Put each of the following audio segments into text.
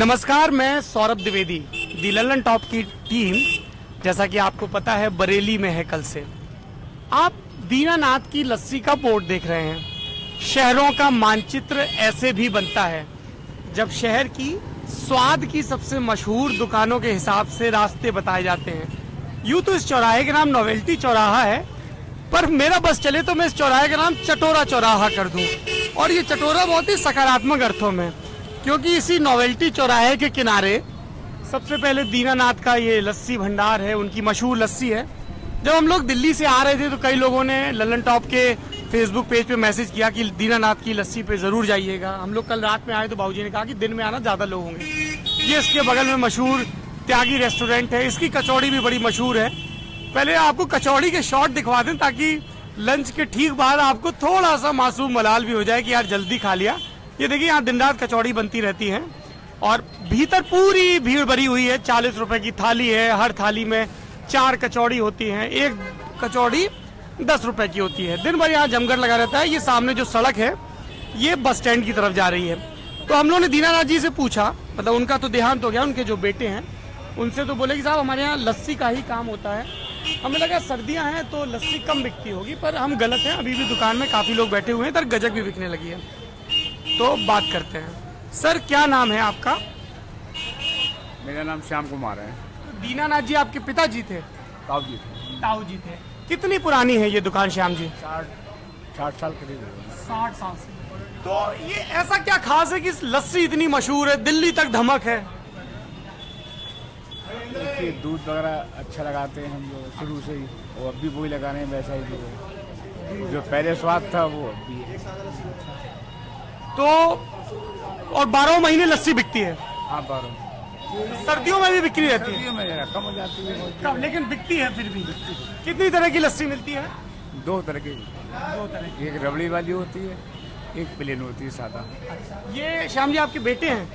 नमस्कार, मैं सौरभ द्विवेदी। दी लल्लन टॉप की टीम, जैसा कि आपको पता है, बरेली में है कल से। आप दीनानाथ की लस्सी का बोर्ड देख रहे हैं। शहरों का मानचित्र ऐसे भी बनता है जब शहर की स्वाद की सबसे मशहूर दुकानों के हिसाब से रास्ते बताए जाते हैं। यूं तो इस चौराहे का नाम नोवेल्टी चौराहा है, पर मेरा बस चले तो मैं इस चौराहे का नाम चटोरा चौराहा कर दूं। और ये चटोरा बहुत ही सकारात्मक अर्थों में, क्योंकि इसी नोवेल्टी चौराहे के किनारे सबसे पहले दीनानाथ का ये लस्सी भंडार है, उनकी मशहूर लस्सी है। जब हम लोग दिल्ली से आ रहे थे तो कई लोगों ने लल्लन टॉप के फेसबुक पेज पे मैसेज किया कि दीनानाथ की लस्सी पे ज़रूर जाइएगा। हम लोग कल रात में आए तो बाबूजी ने कहा कि दिन में आना, ज़्यादा लोग होंगे। ये इसके बगल में मशहूर त्यागी रेस्टोरेंट है, इसकी कचौड़ी भी बड़ी मशहूर है। पहले आपको कचौड़ी के शॉट दिखवा दें ताकि लंच के ठीक बाद आपको थोड़ा सा मासूम मलाल भी हो जाए कि यार जल्दी खा लिया। ये देखिए, यहाँ दिन रात कचौड़ी बनती रहती है और भीतर पूरी भीड़ भरी हुई है। 40 रुपए की थाली है, हर थाली में 4 कचौड़ी होती हैं। एक कचौड़ी 10 रुपए की होती है। दिन भर यहाँ जमघट लगा रहता है। ये सामने जो सड़क है ये बस स्टैंड की तरफ जा रही है। तो हम लोगों ने दीनानाथ जी से पूछा, मतलब उनका तो देहांत हो गया, उनके जो बेटे हैं उनसे तो बोले कि साहब हमारे यहाँ लस्सी का ही काम होता है। हमें लगा सर्दियाँ हैं तो लस्सी कम बिकती होगी, पर हम गलत हैं। अभी भी दुकान में काफ़ी लोग बैठे हुए हैं, तर गजक भी बिकने लगी है। तो बात करते हैं। सर, क्या नाम है आपका? मेरा नाम श्याम कुमार है। दीनानाथ जी आपके पिताजी थे? ताऊ जी थे। ताऊ जी थे। कितनी पुरानी है ये दुकान श्याम जी? 60 साल करीब हो गए। 60 साल से। तो ये ऐसा क्या खास है कि इस लस्सी इतनी मशहूर है, दिल्ली तक धमक है? देखिए, दूध वगैरह अच्छा लगाते हैं हम लोग शुरू से ही, और अब भी वही लगा रहे हैं, वैसा ही जो पहले स्वाद था वो अब भी है। तो और 12 महीने लस्सी बिकती है? हाँ, 12। सर्दियों में भी बिक्री रहती है? सर्दियों में कम हो जाती है कम, लेकिन बिकती है फिर भी। कितनी तरह की लस्सी मिलती है? 2 तरह की। 2 तरह की। एक रबड़ी वाली होती है, एक प्लेन होती है सादा। ये श्याम जी आपके बेटे हैं?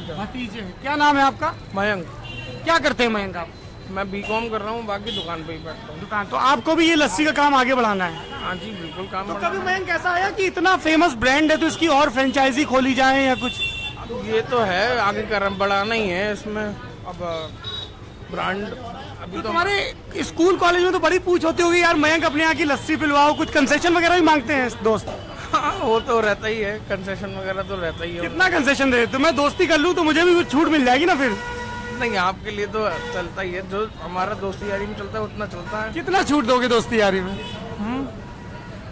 भतीजे हैं। क्या नाम है आपका? मयंक। क्या करते हैं मयंक आप? मैं बीकॉम कर रहा हूँ, बाकी दुकान पे ही बैठता हूँ। दुकान। तो आपको भी ये लस्सी का काम आगे बढ़ाना है? हाँ जी, बिल्कुल काम तो बढ़ाना कभी मयंक ऐसा आया कि इतना फेमस ब्रांड है तो इसकी और फ्रेंचाइजी खोली जाए या कुछ? है। ये तो है, आगे कर बढ़ाना ही है इसमें। अब ब्रांड अभी तो तो तुम्हारे स्कूल कॉलेज में तो बड़ी पूछ होती होगी, यार मयंक अपने यहाँ की लस्सी पिलवाओ, कुछ कंसेशन वगैरह भी मांगते हैं दोस्त? हाँ, वो तो रहता ही है, कंसेशन वगैरह तो रहता ही है। कितना कंसेशन दे? तो मैं दोस्ती कर लूँ तो मुझे भी कुछ छूट मिल जाएगी ना फिर? नहीं, आपके लिए तो चलता ही है, जो हमारा दोस्ती यारी में चलता है उतना चलता है। कितना छूट दोगे दोस्ती यारी में?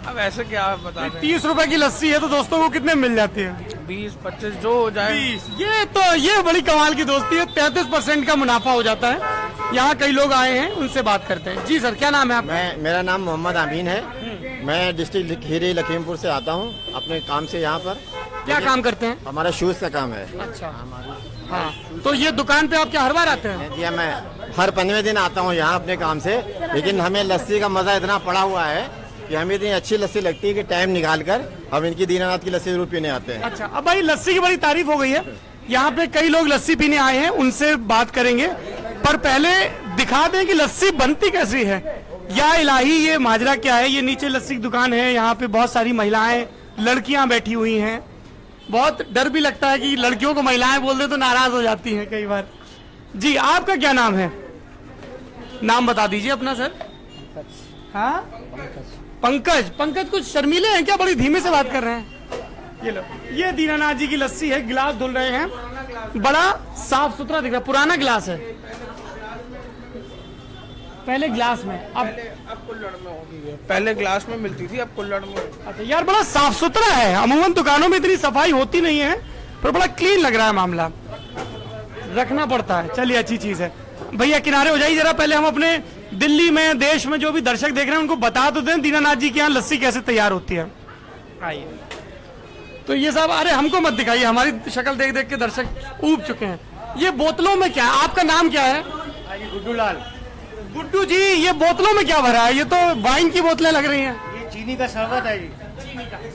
अब ऐसे क्या बता रहे हैं? 30 रुपए की लस्सी है तो दोस्तों को कितने मिल जाती है? 20-25 जो हो जाए। 20। ये बड़ी कमाल की दोस्ती है। 33% का मुनाफा हो जाता है। यहाँ कई लोग आए हैं, उनसे बात करते हैं। जी सर, क्या नाम है आपका? मेरा नाम मोहम्मद आमीन है। मैं डिस्ट्रिक्ट खीरी लखीमपुर से आता हूँ अपने काम से यहाँ पर। क्या काम करते हैं? हमारा शूज़ का काम है। अच्छा, हाँ। तो ये दुकान पे आप क्या हर बार आते हैं? जी, मैं हर 15वें दिन आता हूँ यहाँ अपने काम से, लेकिन हमें लस्सी का मज़ा इतना पड़ा हुआ है कि हमें इतनी अच्छी लस्सी लगती है कि टाइम निकाल कर हम इनकी दीनानाथ की लस्सी जरूर पीने आते हैं। अच्छा, अब भाई लस्सी की बड़ी तारीफ हो गई है, यहाँ पे कई लोग लस्सी पीने आए हैं, उनसे बात करेंगे। पर पहले दिखा दें कि लस्सी बनती कैसी है। या इलाही, ये माजरा क्या है? ये नीचे लस्सी की दुकान है, यहाँ पे बहुत सारी महिलाएं, लड़कियां बैठी हुई हैं। बहुत डर भी लगता है कि लड़कियों को महिलाएं बोल दे तो नाराज हो जाती हैं कई बार। जी, आपका क्या नाम है? नाम बता दीजिए अपना सर। हाँ, पंकज। पंकज कुछ शर्मीले हैं क्या? बड़ी धीमे से बात कर रहे हैं। ये लो, ये दीनानाथ जी की लस्सी है। गिलास धुल रहे हैं, बड़ा साफ सुथरा दिख रहा है। पुराना गिलास है, पहले गिलास में, अब कुल्हड़ में होगी है। पहले गिलास में मिलती थी, अब कुल्हड़ में। अच्छा यार, बड़ा साफ सुथरा है। अमूमन दुकानों में इतनी सफाई होती नहीं है, पर बड़ा क्लीन लग रहा है मामला। रखना पड़ता है। चलिए, अच्छी चीज है। भैया किनारे हो जाइए जरा। पहले हम अपने दिल्ली में, देश में जो भी दर्शक देख रहे हैं उनको बता तो दें दीनानाथ जी के यहाँ लस्सी कैसे तैयार होती है। आइए। तो ये साहब, अरे हमको मत दिखाइए, हमारी शक्ल देख देख के दर्शक ऊब चुके हैं। ये बोतलों में क्या है? आपका नाम क्या है? गुड्डू लाल। गुड्डू जी, ये बोतलों में क्या भरा है? ये तो वाइन की बोतलें लग रही हैं। ये चीनी का शरबत है जी।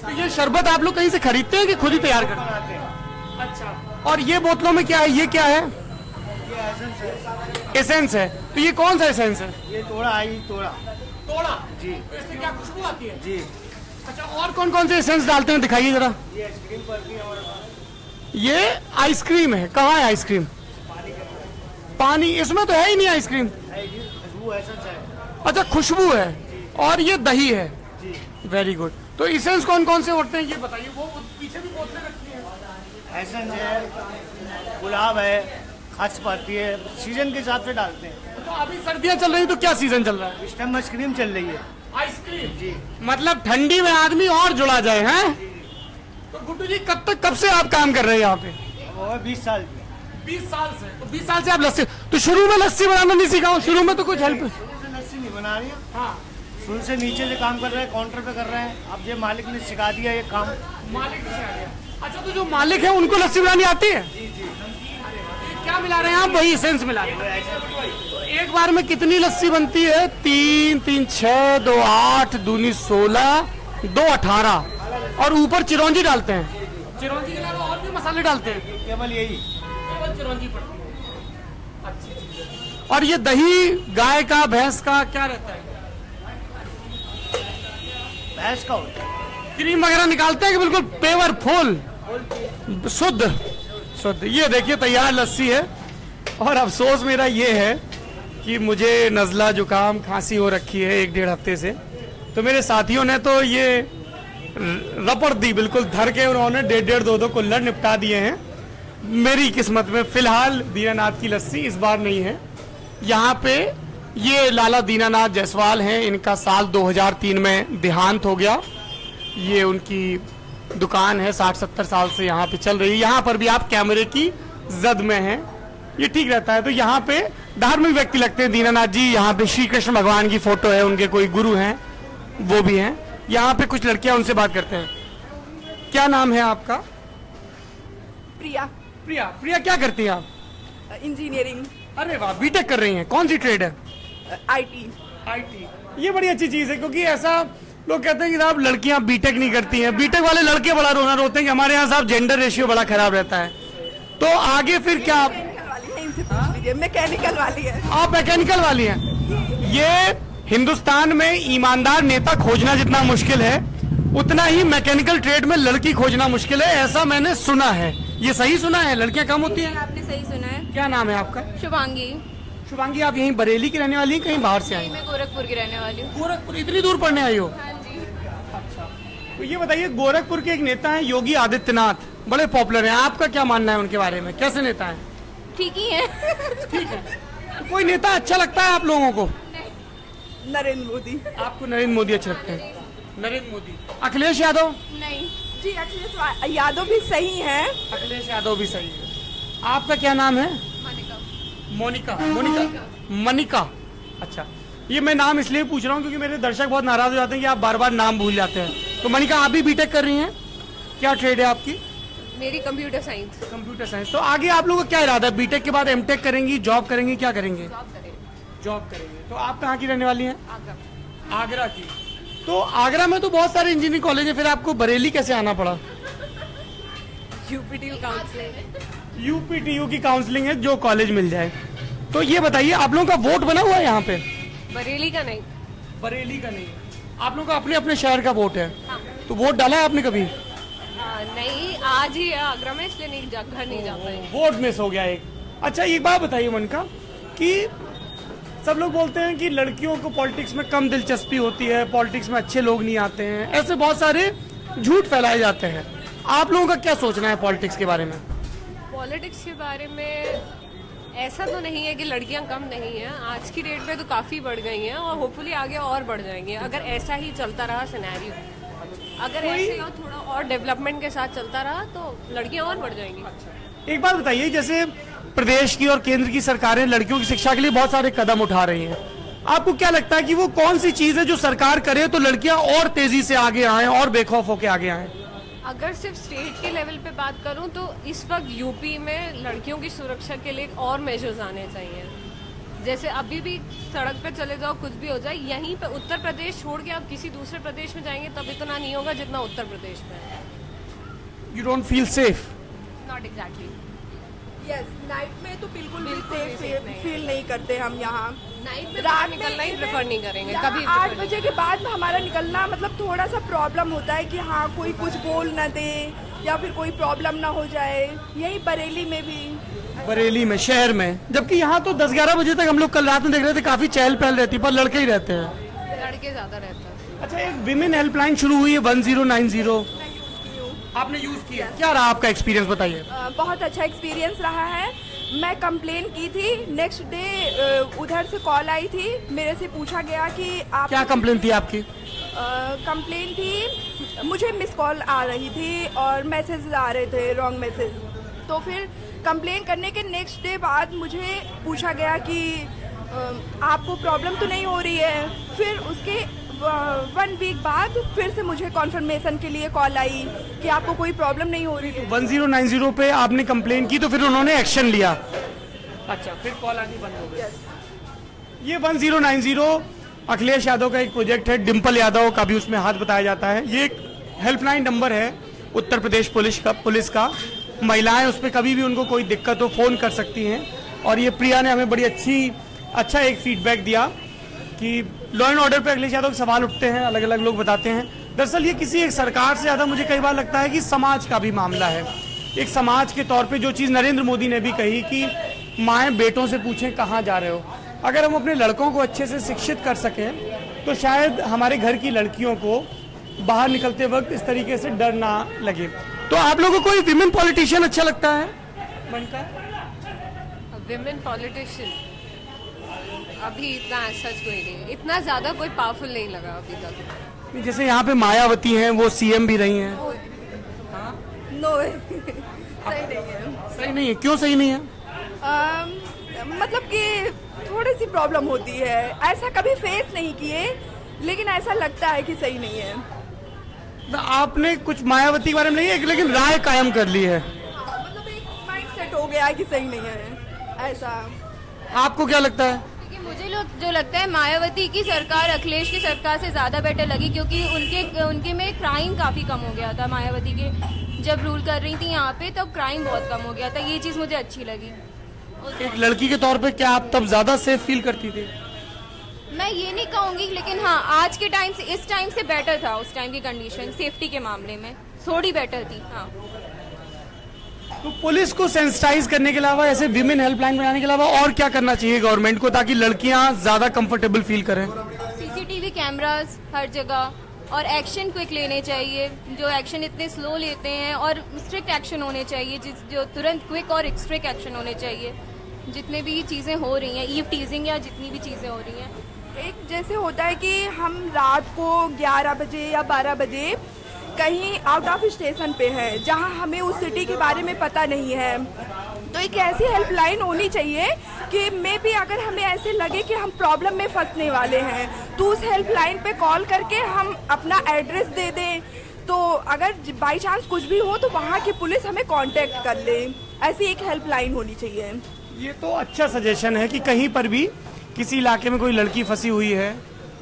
तो ये शरबत आप लोग कहीं से खरीदते हैं कि खुद ही तैयार करते हैं? अच्छा। और ये बोतलों में क्या है? ये क्या है? एसेंस है। तो ये कौन सा एसेंस है? ये तोड़ा है, तोड़ा। तोड़ा जी। तो इससे क्या खुशबू आती है? जी। अच्छा, और कौन कौन से एसेंस डालते हैं दिखाइए जरा। ये आइसक्रीम परफ्यूम और ये आइसक्रीम है, कहाँ है आइसक्रीम? पानी, इसमें तो है ही नहीं आइसक्रीम। खुशबू एसेंस है। अच्छा, खुशबू है और ये दही है। Very good. तो इसेंस कौन कौन से होते हैं ये बताइए। वो पीछे भी बोतलें रखी हैं। एसेंस है, गुलाब है, खस पड़ती है, सीजन के हिसाब से डालते हैं। तो अभी सर्दियां चल रही हैं तो क्या सीजन चल रहा है? इस टाइम आइसक्रीम चल रही है। आइसक्रीम जी। मतलब ठंडी में आदमी और जुड़ा जाए हैं। तो गुड्डू जी कब से आप काम कर रहे हैं यहाँ पे? वो है 20 साल की। 20 साल से। तो 20 साल से आप लस्सी, तो शुरू में लस्सी बनाना नहीं सीखा हो? शुरू में तो कुछ हेल्प। शुरू से लस्सी नहीं बना रही है, हाँ, शुरू से नीचे से काम कर रहे हैं, काउंटर पे कर रहे हैं। अब ये मालिक ने सिखा दिया ये काम। मालिक से आ गया। अच्छा, तो जो मालिक है उनको लस्सी बनानी आती है? क्या मिला रहे हैं आप? वही एसेंस मिला रहे हैं। तो एक बार में कितनी लस्सी बनती है? 3 3 6 2 8 दूनी 16 2 18 और ऊपर चिरौंजी डालते हैं। चिरौंजी के अलावा और भी मसाले डालते हैं? केवल यही। केवल चिरौंजी पड़ती है। अच्छी चीज है। और ये दही गाय का, भैंस का क्या रहता है? भैंस का होता है। क्रीम वगैरह निकालते हैं कि बिल्कुल पेवर फुल शुद्ध शुद्ध? ये देखिए तैयार लस्सी है। और अफसोस मेरा ये है कि मुझे नज़ला जुकाम खांसी हो रखी है 1-1.5 हफ्ते से। तो मेरे साथियों ने तो ये रपट दी, बिल्कुल धर के उन्होंने 1.5 2 कुल्हड़ निपटा दिए हैं। मेरी किस्मत में फिलहाल दीनानाथ की लस्सी इस बार नहीं है। यहाँ पे ये लाला दीनानाथ जायसवाल हैं, इनका साल 2003 में देहांत हो गया। ये उनकी दुकान है, 60-70 साल से यहाँ पे चल रही है। यहाँ पर भी आप कैमरे की जद में हैं, ये ठीक रहता है। तो यहाँ पे धार्मिक व्यक्ति लगते हैं दीनानाथ जी। यहाँ पे श्री कृष्ण भगवान की फोटो है, उनके कोई गुरु हैं वो भी हैं। यहाँ पे कुछ लड़कियां, उनसे बात करते हैं। क्या नाम है आपका? प्रिया। प्रिया। प्रिया क्या करती हैं आप? इंजीनियरिंग। अरे वाह, बीटेक कर रही हैं। कौन सी ट्रेड है? आईटी। आईटी। ये बड़ी अच्छी चीज है, क्योंकि ऐसा लोग कहते हैं कि साहब लड़कियां बीटेक नहीं करती हैं। बीटेक वाले लड़के बड़ा रोना रोते हैं कि हमारे यहाँ साहब जेंडर रेशियो बड़ा खराब रहता है। तो आगे फिर क्या आप? मैकेनिकल वाली है। आप मैकेनिकल वाली हैं। ये हिंदुस्तान में ईमानदार नेता खोजना जितना मुश्किल है, उतना ही मैकेनिकल ट्रेड में लड़की खोजना मुश्किल है, ऐसा मैंने सुना है। ये सही सुना है? लड़कियां कम होती हैं? आपने सही सुना है। क्या नाम है आपका? शुभांगी। शुभांगी, आप यहीं बरेली की रहने वाली हैं, कहीं बाहर से आई हैं? मैं गोरखपुर की रहने वाली हूँ। गोरखपुर? इतनी दूर पढ़ने आई हो? हाँ जी। तो ये बताइए, गोरखपुर के एक नेता हैं योगी आदित्यनाथ, बड़े पॉपुलर हैं। आपका क्या मानना है उनके बारे में? कैसे नेता हैं? ठीक ही है। ठीक है। तो कोई नेता अच्छा लगता है आप लोगों को? नरेंद्र मोदी। आपको नरेंद्र मोदी अच्छे लगते हैं? नरेंद्र मोदी। अखिलेश यादव? नहीं जी, अखिलेश यादव भी सही है। अखिलेश यादव भी सही है। आपका क्या नाम है? मोनिका। मनिका। अच्छा, ये मैं नाम इसलिए पूछ रहा हूँ क्योंकि मेरे दर्शक बहुत नाराज हो जाते हैं कि आप बार बार नाम भूल जाते हैं। तो मनिका, आप भी बीटेक कर रही हैं? क्या ट्रेड है आपकी? मेरी कंप्यूटर साइंस। Computer science. तो आगे आप लोगों का क्या इरादा है? बीटेक के बाद एमटेक करेंगी, जॉब करेंगी, क्या करेंगे? जॉब करेंगे। तो आप कहाँ की रहने वाली हैं? आगरा की। तो आगरा में तो बहुत सारे इंजीनियरिंग कॉलेज है, फिर आपको बरेली कैसे आना पड़ा? UPTU counselling. यूपीटीयू की काउंसलिंग है, जो कॉलेज मिल जाए। तो ये बताइए, आप लोगों का वोट बना हुआ है यहाँ पे? बरेली का नहीं। बरेली का नहीं, आप लोगों का अपने अपने शहर का वोट है। तो वोट डाला है आपने कभी? नहीं, आज ही आगरा में, इसलिए नहीं घर नहीं जा पाए। वोट मिस हो गया एक। अच्छा, एक बात बताइए मनका, कि सब लोग बोलते हैं कि लड़कियों को पॉलिटिक्स में कम दिलचस्पी होती है, पॉलिटिक्स में अच्छे लोग नहीं आते हैं, ऐसे बहुत सारे झूठ फैलाए जाते हैं। आप लोगों का क्या सोचना है पॉलिटिक्स के बारे में? पॉलिटिक्स के बारे में ऐसा तो नहीं है कि लड़कियां कम नहीं हैं। आज की डेट में तो काफ़ी बढ़ गई हैं और होपफुली आगे और बढ़ जाएंगी, अगर ऐसा ही चलता रहा सिनेरियो। अगर ऐसे और थोड़ा और डेवलपमेंट के साथ चलता रहा तो लड़कियां और बढ़ जाएंगी। एक बात बताइए, जैसे प्रदेश की और केंद्र की सरकारें लड़कियों की शिक्षा के लिए बहुत सारे कदम उठा रही हैं, आपको क्या लगता है कि वो कौन सी चीज है जो सरकार करे तो लड़कियां और तेजी से आगे आएं और बेखौफ होकर आगे आएं? अगर सिर्फ स्टेट के लेवल पे बात करूं तो इस वक्त यूपी में लड़कियों की सुरक्षा के लिए और मेजर्स आने चाहिए। जैसे अभी भी सड़क पे चले जाओ, कुछ भी हो जाए, यहीं पे उत्तर प्रदेश छोड़ के आप किसी दूसरे प्रदेश में जाएंगे तब इतना नहीं होगा जितना उत्तर प्रदेश में है। You don't feel safe? Not exactly. Yes, night में तो बिल्कुल भी बिल्कुल भी सेफ safe नहीं। फील नहीं करते हम यहाँ। नाइट में रात में निकलना ही प्रेफर नहीं करेंगे यहाँ कभी। 8 बजे के बाद हमारा निकलना मतलब थोड़ा सा प्रॉब्लम होता है कि हाँ कोई कुछ बोल ना दे, या फिर कोई प्रॉब्लम ना हो जाए। यही बरेली में भी बरेली में, शहर में, जबकि यहाँ तो 10-11 बजे तक हम लोग कल रात में देख रहे थे काफी चहल पहल रहती है, पर लड़के ही रहते हैं। लड़के ज्यादा रहते हैं। अच्छा, एक विमेन हेल्पलाइन शुरू हुई है 1090, आपने यूज किया, क्या रहा आपका एक्सपीरियंस बताइए। बहुत अच्छा एक्सपीरियंस रहा है। मैं कंप्लेन की थी, नेक्स्ट डे उधर से कॉल आई थी, मेरे से पूछा गया कि आप क्या कंप्लेन थी आपकी? कंप्लेन थी, मुझे मिस कॉल आ रही थी और मैसेज आ रहे थे, रॉन्ग मैसेज। तो फिर कंप्लेन करने के नेक्स्ट डे बाद मुझे पूछा गया कि आपको प्रॉब्लम तो नहीं हो रही है। फिर उसके 1 वीक बाद फिर से मुझे कॉन्फर्मेशन के लिए कॉल आई कि आपको कोई प्रॉब्लम नहीं हो रही है। 1090 पे आपने कंप्लेन की तो फिर उन्होंने एक्शन लिया। अच्छा, फिर कॉल आनी बंद हो गई। ये 1090 अखिलेश यादव का एक प्रोजेक्ट है, डिम्पल यादव का भी उसमें हाथ बताया जाता है। ये एक हेल्पलाइन नंबर है उत्तर प्रदेश पुलिस का। महिलाएं उस पर कभी भी उनको कोई दिक्कत हो फोन कर सकती हैं। और ये प्रिया ने हमें बड़ी अच्छा एक फीडबैक दिया कि लॉ एंड ऑर्डर पे अखिलेश यादव के सवाल उठते हैं, अलग अलग लोग बताते हैं। दरअसल ये किसी एक सरकार से ज़्यादा मुझे कई बार लगता है कि समाज का भी मामला है। एक समाज के तौर पे जो चीज़ नरेंद्र मोदी ने भी कही कि माएँ बेटों से पूछें कहाँ जा रहे हो, अगर हम अपने लड़कों को अच्छे से शिक्षित कर सकें तो शायद हमारे घर की लड़कियों को बाहर निकलते वक्त इस तरीके से डर ना लगे। तो आप लोगों को कोई विमेन पॉलिटिशियन अच्छा लगता है? विमेन पॉलिटिशियन अभी इतना सच कोई नहीं, इतना ज्यादा कोई पावरफुल नहीं लगा अभी तक। जैसे यहाँ पे मायावती हैं, वो सीएम भी रही हैं। नो सही नहीं है। सही नहीं है? क्यों सही नहीं है? मतलब कि थोड़ी सी प्रॉब्लम होती है, ऐसा कभी फेस नहीं किए लेकिन ऐसा लगता है कि सही नहीं है। तो आपने कुछ मायावती के बारे में नहीं, लेकिन राय कायम कर ली है। मतलब एक माइंड सेट हो गया है कि सही नहीं है ऐसा। आपको क्या लगता है? क्योंकि मुझे जो लगता है मायावती की सरकार अखिलेश की सरकार से ज़्यादा बेटर लगी, क्योंकि उनके में क्राइम काफ़ी कम हो गया था। मायावती के जब रूल कर रही थी यहाँ पे तब क्राइम बहुत कम हो गया था, ये चीज़ मुझे अच्छी लगी। एक लड़की के तौर पे क्या आप तब ज्यादा सेफ फील करती थी? मैं ये नहीं कहूँगी, लेकिन हाँ आज के टाइम से इस टाइम से बेटर था। उस टाइम की कंडीशन सेफ्टी के मामले में थोड़ी बेटर थी। हाँ, तो पुलिस को सेंसिटाइज करने के अलावा, ऐसे विमेन हेल्पलाइन बनाने के अलावा और क्या करना चाहिए गवर्नमेंट को ताकि लड़कियां ज्यादा कंफर्टेबल फील करें? सीसीटीवी कैमरास हर जगह और एक्शन क्विक लेने चाहिए। जो एक्शन इतने स्लो लेते हैं, और स्ट्रिक्ट एक्शन होने चाहिए, जो तुरंत क्विक और स्ट्रिक्ट एक्शन होने चाहिए। जितने भी चीज़ें हो रही हैं, ईव टीजिंग या जितनी भी चीज़ें हो रही हैं, एक जैसे होता है कि हम रात को 11 बजे या 12 बजे कहीं आउट ऑफ स्टेशन पे है जहां हमें उस सिटी के बारे में पता नहीं है, तो एक ऐसी हेल्पलाइन होनी चाहिए कि मे भी अगर हमें ऐसे लगे कि हम प्रॉब्लम में फंसने वाले हैं तो उस हेल्पलाइन पे कॉल करके हम अपना एड्रेस दे दें, तो अगर बाई चांस कुछ भी हो तो वहाँ की पुलिस हमें कांटेक्ट कर ले। ऐसी एक हेल्पलाइन होनी चाहिए। ये तो अच्छा सजेशन है कि कहीं पर भी किसी इलाके में कोई लड़की फंसी हुई है,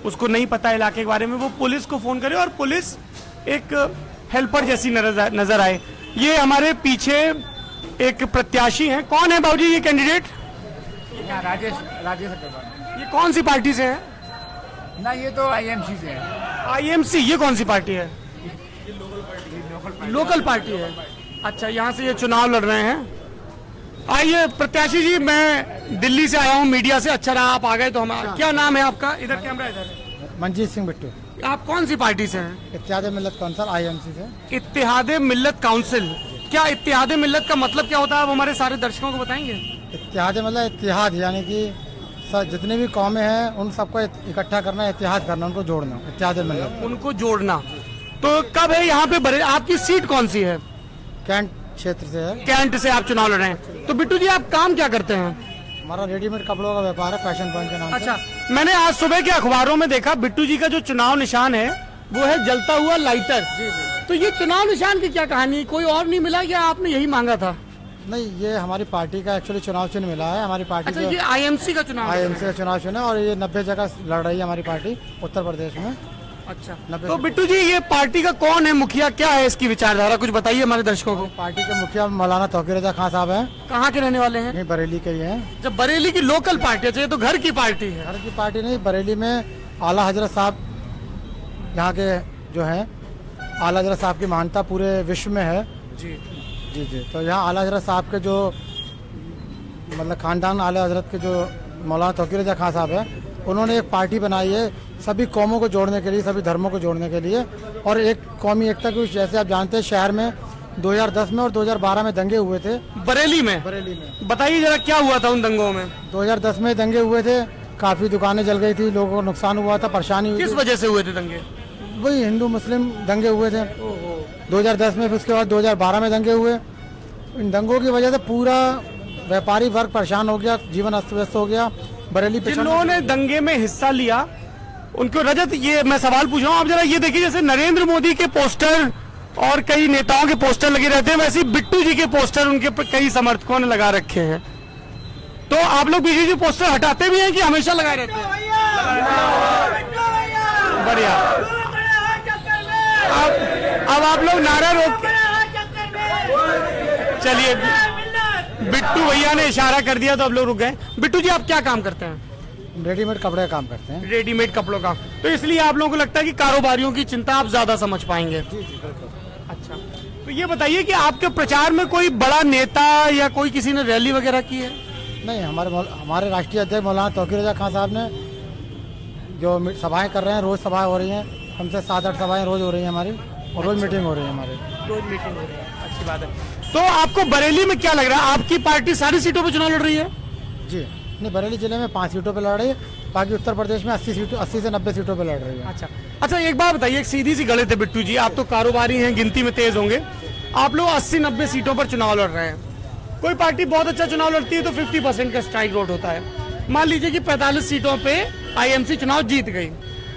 उसको नहीं पता इलाके के बारे में, वो पुलिस को फोन करे और पुलिस एक हेल्पर जैसी नजर आए। ये हमारे पीछे एक प्रत्याशी हैं, कौन है बाबूजी ये कैंडिडेट? राजेश अग्रवाल। ये कौन सी पार्टी से है? ना, ये तो आईएमसी से है। आईएमसी, ये कौन सी पार्टी है? लोकल पार्टी है। अच्छा, यहाँ से ये चुनाव लड़ रहे हैं। आइए प्रत्याशी जी, मैं दिल्ली से आया हूँ मीडिया से। अच्छा रहा आप आ गए तो हम। क्या नाम है आपका? इधर कैमरा इधर है। मंजीत सिंह बिट्टू। आप कौन सी पार्टी से हैं? इत्तेहाद मिल्लत काउंसिल आईएमसी से। इत्तेहाद मिल्लत काउंसिल, क्या इत्तेहाद मिल्लत का मतलब क्या होता है, आप हमारे सारे दर्शकों को बताएंगे? इत्तेहाद मतलब इत्तेहाद, यानी कि जितनी भी कौमें हैं उन सबको इकट्ठा करना, इत्तेहाद करना, उनको जोड़ना, इत्तेहाद मिल्लत। उनको जोड़ना। तो कब है यहाँ पे आपकी सीट कौन सी है? कैंट क्षेत्र से है। कैंट से आप चुनाव लड़ रहे हैं। तो बिट्टू जी आप काम क्या करते हैं? हमारा रेडीमेड कपड़ों का व्यापार है, फैशन पॉइंट के नाम से। अच्छा, मैंने आज सुबह के अखबारों में देखा बिट्टू जी का जो चुनाव निशान है वो है जलता हुआ लाइटर। तो ये चुनाव निशान की क्या कहानी, कोई और नहीं मिला या आपने यही मांगा था? नहीं, ये हमारी पार्टी का एक्चुअली चुनाव चिन्ह मिला है। हमारी पार्टी अच्छा, ये आईएमसी का चुनाव? आईएमसी का चुनाव चिन्ह है और ये 90 जगह लड़ रही है हमारी पार्टी उत्तर प्रदेश में। अच्छा, तो बिट्टू जी ये पार्टी का कौन है मुखिया, क्या है इसकी विचारधारा, कुछ बताइए हमारे दर्शकों को। पार्टी के मुखिया मौलाना तौकीर रजा खान साहब हैं। कहाँ के रहने वाले हैं? नहीं, बरेली के ही हैं। जब बरेली की लोकल पार्टी है, तो घर की पार्टी है। घर की पार्टी नहीं, बरेली में आला हजरत साहब यहाँ के जो हैं, आला हजरत साहब की मान्यता पूरे विश्व में है। जी जी जी। तो यहाँ आला हजरत साहब के जो मतलब खानदान आला हजरत के जो मौलाना तौकीर रजा खान साहब है, उन्होंने एक पार्टी बनाई है सभी कौमों को जोड़ने के लिए, सभी धर्मों को जोड़ने के लिए, और एक कौमी एकता की। जैसे आप जानते हैं शहर में 2010 में और 2012 में दंगे हुए थे। बरेली में बताइए जरा क्या हुआ था उन दंगों में? 2010 में दंगे हुए थे, काफी दुकानें जल गई थी, लोगों को नुकसान हुआ था, परेशानी हुई किस थी। वजह से हुए थे दंगे? वही हिंदू मुस्लिम दंगे हुए थे 2010 में, फिर उसके बाद 2012 में दंगे हुए। इन दंगों की वजह से पूरा व्यापारी वर्ग परेशान हो गया, जीवन अस्त व्यस्त हो गया। बरेली जिन्होंने दंगे में हिस्सा लिया उनको रजत, ये मैं सवाल पूछ रहा हूँ, आप जरा ये देखिए, जैसे नरेंद्र मोदी के पोस्टर और कई नेताओं के पोस्टर लगे रहते हैं, वैसे ही बिट्टू जी के पोस्टर उनके कई समर्थकों ने लगा रखे हैं। तो आप लोग बीजेपी पोस्टर हटाते भी हैं कि हमेशा लगाए रहते हैं? बढ़िया। अब आप लोग नारा रोक, चलिए बिट्टू भैया ने इशारा कर दिया तो अब लोग रुक गए। बिट्टू जी आप क्या काम करते हैं? रेडीमेड कपड़े का काम करते हैं। रेडीमेड कपड़ों का, तो इसलिए आप लोगों को लगता है कि कारोबारियों की चिंता आप ज्यादा समझ पाएंगे। अच्छा, तो ये बताइए कि आपके प्रचार में कोई बड़ा नेता या कोई किसी ने रैली वगैरह की है? नहीं, हमारे राष्ट्रीय अध्यक्ष मौलाना तौकीर रजा खान साहब ने जो सभाएं कर रहे हैं, रोज सभाएं हो रही हैं, हमसे 7-8 सभाएं रोज हो रही हैं हमारी, और रोज मीटिंग हो रही है हमारी। रोज मीटिंग हो रही है, अच्छी बात है। तो आपको बरेली में क्या लग रहा है, आपकी पार्टी सारी सीटों पर चुनाव लड़ रही है? जी नहीं, बरेली जिले में 5 सीटों पर लड़ रही है, बाकी उत्तर प्रदेश में 80 से 90 सीटों पर लड़ रही है। अच्छा, एक बात बताइए, एक सीधी सी गणित है बिट्टू जी, आप तो कारोबारी हैं, गिनती में तेज होंगे, आप लोग 80-90 सीटों पर चुनाव लड़ रहे हैं। कोई पार्टी बहुत अच्छा चुनाव लड़ती है तो 50% का स्ट्राइक रेट होता है। मान लीजिए कि 45 सीटों पे आईएमसी चुनाव जीत गई,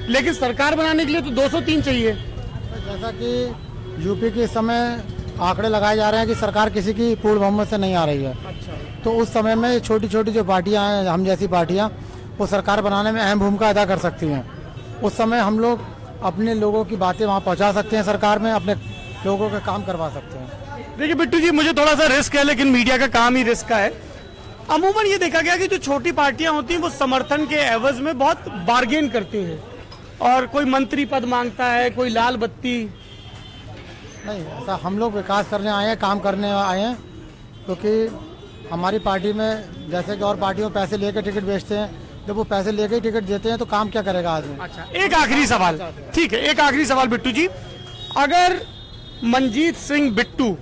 लेकिन सरकार बनाने के लिए तो 203 चाहिए। जैसा कि यूपी के इस समय आंकड़े लगाए जा रहे हैं कि सरकार किसी की पूर्ण बहुमत से नहीं आ रही है। अच्छा। तो उस समय में छोटी छोटी जो पार्टियां हैं, हम जैसी पार्टियां, वो सरकार बनाने में अहम भूमिका अदा कर सकती हैं। उस समय हम लोग अपने लोगों की बातें वहाँ पहुँचा सकते हैं, सरकार में अपने लोगों का काम करवा सकते हैं। देखिए बिट्टू जी, मुझे थोड़ा सा रिस्क है, लेकिन मीडिया का काम ही रिस्क का है। अमूमन ये देखा गया कि जो छोटी पार्टियां होती हैं वो समर्थन के एवज में बहुत बार्गेन करती हैं, और कोई मंत्री पद मांगता है, कोई लाल बत्ती। नहीं, ऐसा हम लोग विकास करने आए हैं, काम करने आए हैं, क्योंकि हमारी पार्टी में जैसे कि और पार्टियों में पैसे लेकर टिकट बेचते हैं, जब वो पैसे लेकर टिकट देते हैं तो काम क्या करेगा आदमी। अच्छा, एक आखिरी सवाल, ठीक है, एक आखिरी सवाल बिट्टू जी, अगर मनजीत सिंह बिट्टू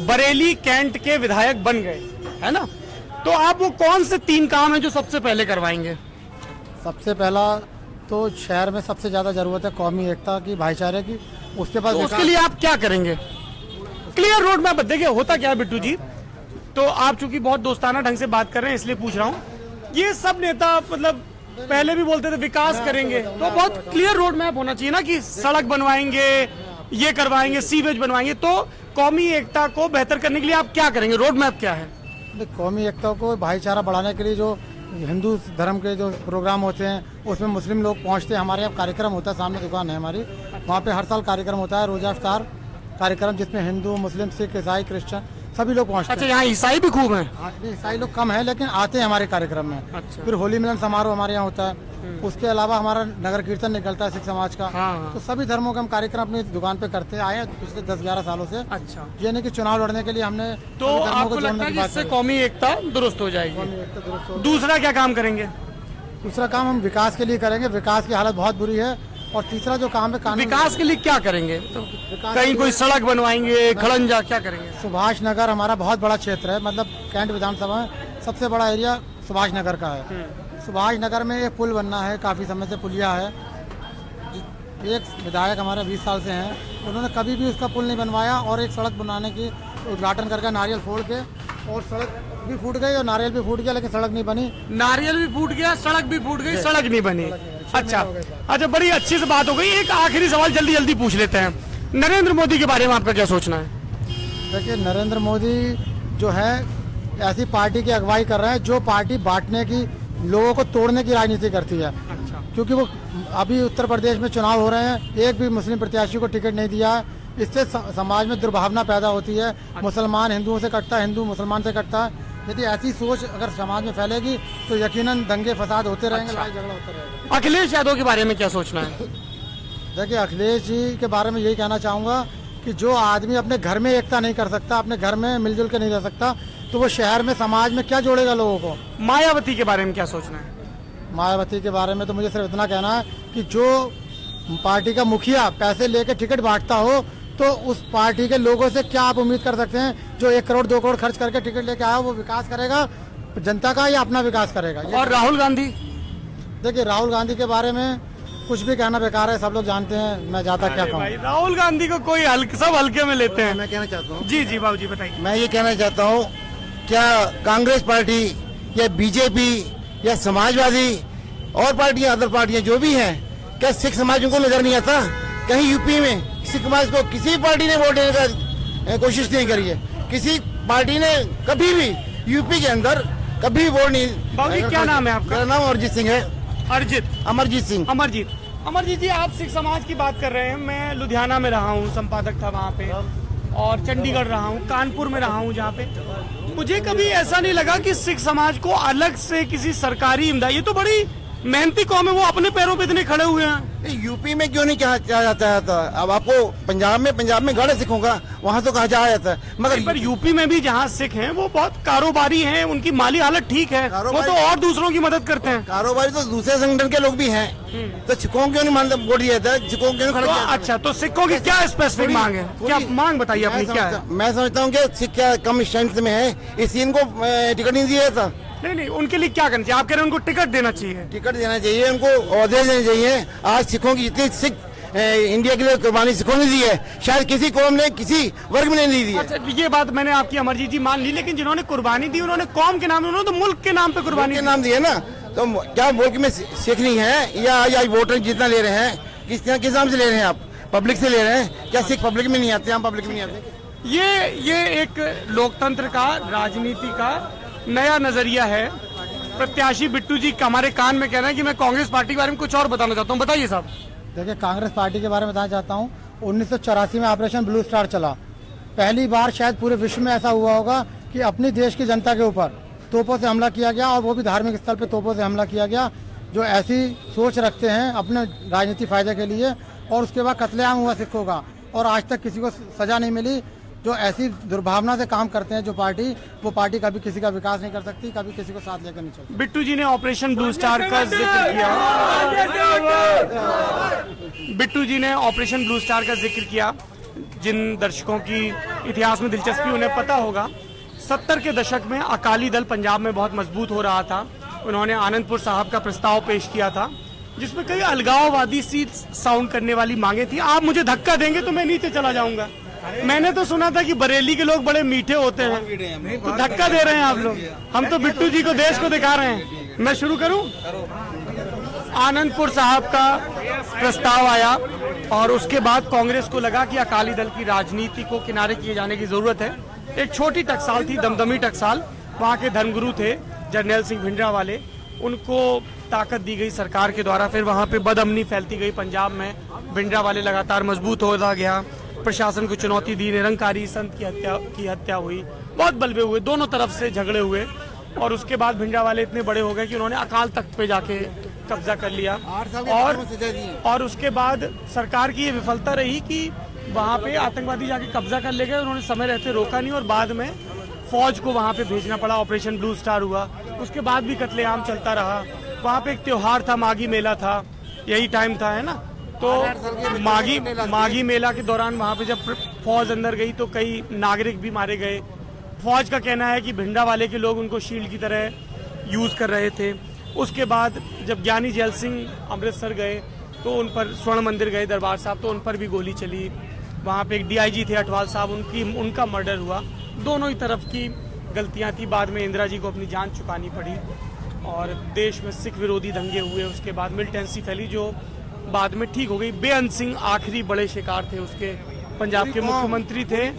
बरेली कैंट के विधायक बन गए, है ना, तो आप वो कौन से 3 काम हैं जो सबसे पहले करवाएंगे? सबसे पहला तो शहर में सबसे ज्यादा जरूरत है कौमी एकता की, भाईचारे की। उसके बाद तो उसके लिए आप क्या करेंगे? Clear road map. देखिए होता क्या है बिट्टू जी, तो आप चूंकि बहुत दोस्ताना ढंग से बात कर रहे हैं इसलिए पूछ रहा हूँ, ये सब नेता मतलब पहले भी बोलते थे विकास करेंगे, तो बहुत क्लियर रोड मैप होना चाहिए ना, कि सड़क बनवाएंगे, ये करवाएंगे, सीवेज बनवाएंगे। तो कौमी एकता को बेहतर करने के लिए आप क्या करेंगे, रोड मैप क्या है? कौमी एकता को भाईचारा बढ़ाने के लिए जो हिंदू धर्म के जो प्रोग्राम होते हैं उसमें मुस्लिम लोग पहुंचते हैं। हमारे यहाँ कार्यक्रम होता है, सामने दुकान है हमारी, वहाँ पे हर साल कार्यक्रम होता है, रोजा इफ्तार कार्यक्रम, जिसमें हिंदू, मुस्लिम, सिख, ईसाई, क्रिश्चियन सभी लोग पहुँचते हैं। अच्छा, यहाँ ईसाई भी खूब हैं? ईसाई लोग कम है, लेकिन आते हैं हमारे कार्यक्रम में। अच्छा। फिर होली मिलन समारोह हमारे यहाँ होता है, उसके अलावा हमारा नगर कीर्तन निकलता है सिख समाज का। हाँ। तो सभी धर्मों के हम कार्यक्रम अपनी दुकान पे करते आए हैं पिछले 10-11 सालों से। अच्छा। ये नहीं कि चुनाव लड़ने के लिए हमने तो आपको लगता है कि इससे कौमी एकता दुरुस्त हो जाएगी? दूसरा क्या काम करेंगे? दूसरा काम हम विकास के लिए करेंगे, विकास की हालत बहुत बुरी है। और तीसरा जो काम है कानून, विकास के लिए क्या करेंगे? तो कहीं कोई सड़क बनवाएंगे, खड़ंजा, क्या करेंगे? सुभाष नगर हमारा बहुत बड़ा क्षेत्र है, मतलब कैंट विधानसभा में सबसे बड़ा एरिया सुभाष नगर का है। सुभाष नगर में एक पुल बनना है, काफ़ी समय से पुलिया है। एक विधायक हमारे 20 साल से हैं, उन्होंने कभी भी उसका पुल नहीं बनवाया, और एक सड़क बनाने की उद्घाटन करके नारियल फोड़ के, और सड़क भी फूट गई और नारियल भी फूट गया, लेकिन सड़क नहीं बनी। नारियल भी फूट गया, सड़क भी फूट गई, सड़क नहीं बनी। अच्छा, बड़ी अच्छी से बात हो गई। एक आखिरी सवाल जल्दी जल्दी पूछ लेते हैं, नरेंद्र मोदी के बारे में आपका क्या सोचना है? देखिए, नरेंद्र मोदी जो है ऐसी पार्टी की अगुवाई कर रहे हैं जो पार्टी बांटने की, लोगों को तोड़ने की राजनीति करती है। अच्छा। क्योंकि वो अभी उत्तर प्रदेश में चुनाव हो रहे हैं, एक भी मुस्लिम प्रत्याशी को टिकट नहीं दिया है, इससे समाज में दुर्भावना पैदा होती है। मुसलमान हिंदुओं से कटता है, हिंदू मुसलमान से कटता है। यदि ऐसी सोच अगर समाज में फैलेगी तो यकीनन दंगे फसाद होते रहेंगे, लड़ाई झगड़ा होता रहेगा। अखिलेश यादव के बारे में क्या सोचना है? देखिए, अखिलेश जी के बारे में यही कहना चाहूँगा कि जो आदमी अपने घर में एकता नहीं कर सकता, अपने घर में मिलजुल के नहीं रह सकता, तो वो शहर में समाज में क्या जोड़ेगा लोगों को। मायावती के बारे में क्या सोचना है? मायावती के बारे में तो मुझे सिर्फ इतना कहना है कि जो पार्टी का मुखिया पैसे लेके टिकट बांटता हो, तो उस पार्टी के लोगों से क्या आप उम्मीद कर सकते हैं? जो 1 करोड़ 2 करोड़ खर्च करके टिकट लेके आया वो विकास करेगा जनता का या अपना विकास करेगा? और राहुल गांधी? देखिए, राहुल गांधी के बारे में कुछ भी कहना बेकार है, सब लोग जानते हैं, मैं ज्यादा क्या कहूँ। राहुल गांधी को कोई सब हल्के में लेते हैं। मैं कहना चाहता हूँ, जी जी बाबूजी बताइए। मैं ये कहना चाहता हूँ, क्या कांग्रेस पार्टी या बीजेपी या समाजवादी और पार्टियां, अदर पार्टियां जो भी हैं, क्या सिख समाज उनको नजर नहीं आता? कहीं यूपी में सिख समाज को किसी पार्टी ने वोट देने का कोशिश नहीं करी है। किसी पार्टी ने कभी भी यूपी के अंदर कभी वोट नहीं। बाबूजी क्या नाम है आपका? मेरा नाम अरिजीत सिंह है। अमरजीत सिंह। अमरजीत जी, आप सिख समाज की बात कर रहे हैं। मैं लुधियाना में रहा हूँ, संपादक था वहाँ पे, और चंडीगढ़ रहा हूँ, कानपुर में रहा हूँ, जहाँ पे मुझे कभी ऐसा नहीं लगा कि सिख समाज को अलग से किसी सरकारी इमदाद, ये तो बड़ी मेहनती कौम है, वो अपने पैरों पे इतने खड़े हुए हैं। यूपी में क्यों नहीं कहा जाता है? अब आपको पंजाब में गढ़ सिखों का वहाँ तो कहा जाता है, मगर पर यूपी में भी जहाँ सिख हैं वो बहुत कारोबारी हैं, उनकी माली हालत ठीक है, वो तो और दूसरों की मदद करते हैं। कारोबारी तो दूसरे संगठन के लोग भी हैं, तो सिखों क्यों नहीं मान वोट दिया जाता है? सिखों क्यों नहीं खड़ा? अच्छा, तो सिखों की क्या स्पेसिफिक मांग है? क्या मांग बताइए अपनी क्या है? मैं समझता हूँ कि सिख क्या कम स्ट्रेंथ में है, इसलिए इनको टिकट नहीं दिया जाता। नहीं, उनके लिए क्या करना चाहिए? आप कह रहे हैं उनको टिकट देना चाहिए? टिकट देना चाहिए, उनको ओहदे देने चाहिए। आज सिखों की जितनी सिख इंडिया के लिए कुर्बानी सिखों ने दी है, शायद किसी कौम ने, किसी वर्ग में नहीं दी है। अच्छा, ये बात मैंने आपकी अमरजीत जी मान ली, लेकिन जिन्होंने कुर्बानी दी उन्होंने कौम के नाम, उन्होंने तो मुल्क के नाम पे कुर्बानी के नाम दी है ना। तो क्या मुल्क में सिख नहीं है? या वोटर जितना ले रहे हैं, किस नाम से ले रहे हैं? आप पब्लिक से ले रहे हैं? क्या सिख पब्लिक में नहीं आते? हम पब्लिक में नहीं आते? ये एक लोकतंत्र का, राजनीति का नया नजरिया है। प्रत्याशी बिट्टू जी हमारे कान में कह रहे हैं कि मैं कांग्रेस पार्टी के बारे में कुछ और बताना चाहता हूँ। बताइए साहब। देखिए, कांग्रेस पार्टी के बारे में बताना चाहता हूँ। 1984 में ऑपरेशन ब्लू स्टार चला। पहली बार शायद पूरे विश्व में ऐसा हुआ होगा कि अपनी देश की जनता के ऊपर तोपों से हमला किया गया, और वो भी धार्मिक स्थल पे तोपों से हमला किया गया। जो ऐसी सोच रखते हैं अपने राजनीतिक फायदे के लिए, और उसके बाद कत्लेआम हुआ सिखों का, और आज तक किसी को सजा नहीं मिली। जो ऐसी दुर्भावना से काम करते हैं जो पार्टी, वो पार्टी कभी किसी का विकास नहीं कर सकती, कभी किसी को साथ लेकर नहीं चलती। बिट्टू जी ने ऑपरेशन ब्लू स्टार का जिक्र किया। बिट्टू जी ने ऑपरेशन ब्लू स्टार का जिक्र किया। जिन दर्शकों की इतिहास में दिलचस्पी, उन्हें पता होगा 70 के दशक में अकाली दल पंजाब में बहुत मजबूत हो रहा था। उन्होंने आनंदपुर साहब का प्रस्ताव पेश किया था, जिसमें कई अलगाववादी सी साउंड करने वाली मांगे थी। आप मुझे धक्का देंगे तो मैं नीचे चला जाऊंगा। मैंने तो सुना था कि बरेली के लोग बड़े मीठे होते हैं, तो धक्का दे रहे हैं आप लोग। हम तो बिट्टू जी को देश को दिखा रहे हैं। मैं शुरू करूं? आनंदपुर साहब का प्रस्ताव आया, और उसके बाद कांग्रेस को लगा कि अकाली दल की राजनीति को किनारे किए जाने की जरूरत है। एक छोटी टकसाल थी, दमदमी टकसाल, वहाँ के धर्मगुरु थे जरनैल सिंह भिंडरा वाले, उनको ताकत दी गई सरकार के द्वारा। फिर वहाँ पे बदअमनी फैलती गई पंजाब में, भिंडरा वाले लगातार मजबूत होता गया, प्रशासन को चुनौती दी, निरंकारी संत की हत्या हुई, बहुत बलवे हुए, दोनों तरफ से झगड़े हुए, और उसके बाद भिंडरा वाले इतने बड़े हो गए कि उन्होंने अकाल तख्त पे जाके कब्जा कर लिया। और उसके बाद सरकार की ये विफलता रही कि वहाँ पे आतंकवादी जाके कब्जा कर ले गए, उन्होंने समय रहते रोका नहीं, और बाद में फौज को वहाँ पे भेजना पड़ा। ऑपरेशन ब्लू स्टार हुआ, उसके बाद भी कत्लेआम चलता रहा। वहाँ पे एक त्योहार था, माघी मेला था, यही टाइम था, है ना। तो माघी मेला के दौरान वहाँ पे जब फौज अंदर गई तो कई नागरिक भी मारे गए। फौज का कहना है कि भिंडरा वाले के लोग उनको शील्ड की तरह यूज कर रहे थे। उसके बाद जब ज्ञानी जैल सिंह अमृतसर गए तो उन पर, स्वर्ण मंदिर गए दरबार साहब, तो उन पर भी गोली चली। वहाँ पे एक DIG थे अटवाल साहब, उनका मर्डर हुआ। दोनों ही तरफ की गलतियाँ थी। बाद में इंदिरा जी को अपनी जान चुकानी पड़ी, और देश में सिख विरोधी दंगे हुए। उसके बाद मिलिटेंसी फैली, जो बाद में ठीक हो गई। बेअंत सिंह आखिरी बड़े शिकार थे उसके, पंजाब के मुख्यमंत्री थे।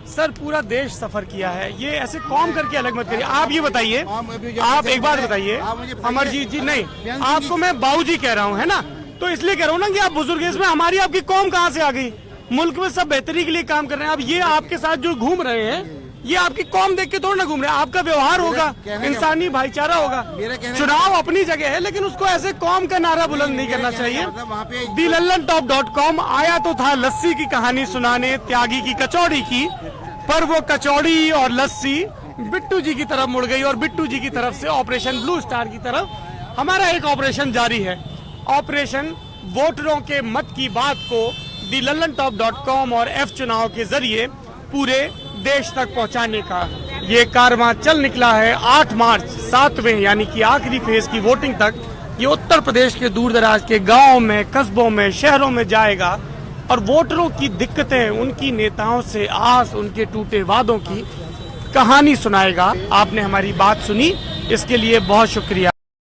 सर, पूरा देश सफर किया है, ये ऐसे कौम करके अलग मत करिए। आप ये बताइए, आप एक बात बताइए अमरजीत जी, नहीं आपको मैं बाबूजी कह रहा हूँ, है ना, तो इसलिए कह रहा हूँ ना कि आप बुजुर्ग, इसमें हमारी आपकी कौम कहाँ से आ गई? मुल्क में सब बेहतरी के लिए काम कर रहे हैं। अब ये आपके साथ जो घूम रहे हैं, ये आपकी कौम देख के थोड़ा ना घूम रहे हैं, आपका व्यवहार होगा, इंसानी भाईचारा होगा। चुनाव अपनी जगह है, लेकिन उसको ऐसे कौम का नारा बुलंद नहीं करना चाहिए। दी लल्लनटॉप.com आया तो था लस्सी की कहानी सुनाने, त्यागी की कचौड़ी की, पर वो कचौड़ी और लस्सी बिट्टू जी की तरफ मुड़ गई और बिट्टू जी की तरफ से ऑपरेशन ब्लू स्टार की तरफ हमारा एक ऑपरेशन जारी है। ऑपरेशन वोटरों के मत की बात को दी लल्लनटॉप.com और F चुनाव के जरिए पूरे देश तक पहुंचाने का ये कारवां चल निकला है। 8 मार्च 7वें यानी कि आखिरी फेज की वोटिंग तक ये उत्तर प्रदेश के दूर दराज के गांवों में, कस्बों में, शहरों में जाएगा और वोटरों की दिक्कतें, उनकी नेताओं से आस, उनके टूटे वादों की कहानी सुनाएगा। आपने हमारी बात सुनी, इसके लिए बहुत शुक्रिया।